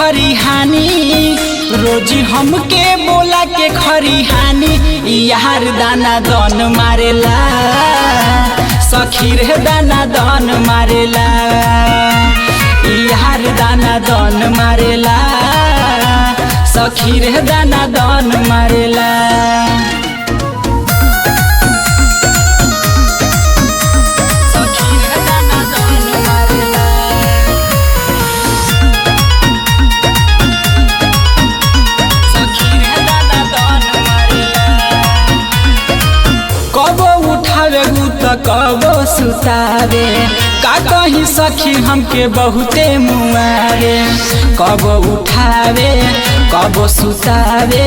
खरिहानी रोज हमके बोला के खरिहानी यार दाना दन मारेला सखी रे दाना दन मारेला यार दाना दन मारेला सखी रे दाना दन मारेला। कबो सुतावे का कहीं सखी हमके बहुते मुआवे कबो उठावे कबो सुतावे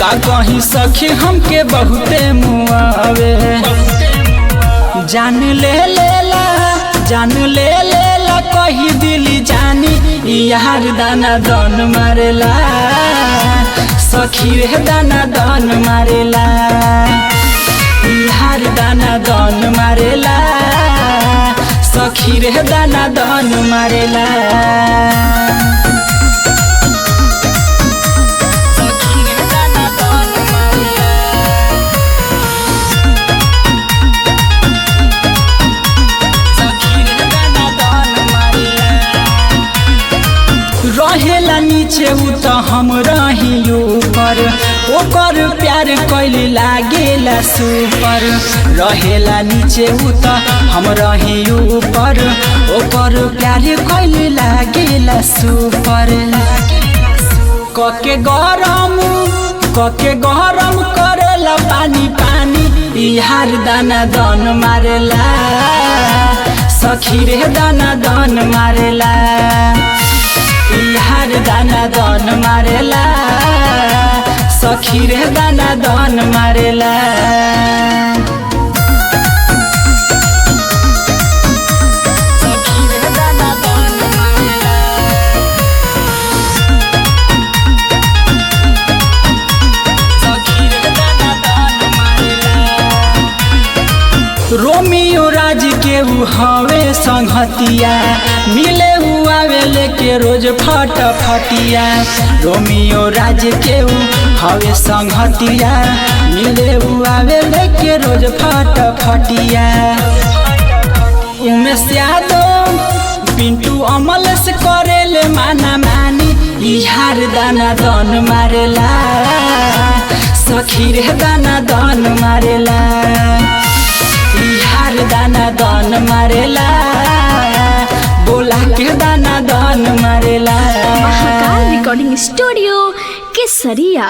का कहीं सखी हमके बहुते मुआवे जान ले लेला कही दिली जानी यार दाना दन मारेला सखी रे दाना दन मारेला यार दाना दन मारेला सखी रे दाना दन मारेला। रहेला नीचे उ त हम रही ऊपर ओकर प्यार कैले लागेला सुपर रहेला नीचे उ त हम रही ऊपर ओकर प्यार कैले लागेला सुपर कके गरम करेला पानी पानी यार दाना दन मारेला सखी रे दाना दन मारेला यार दाना दन मारेला सखी रे दाना दन मारेला। रोमियो राज के उ हवे संगतिया मिले हुआवे लेके रोज फटिया रोमियो राज के उ हवे संगतिया मिले हुआवे लेके रोज फटिया उमेश यादव पिंटू अमल से करेले माना मानी यार दाना दन मारेला सखी रे दाना दन मारेला यार दाना दन मारेला बोला के दाना दन मारेला। महाकाल रिकॉर्डिंग स्टूडियो केसरिया।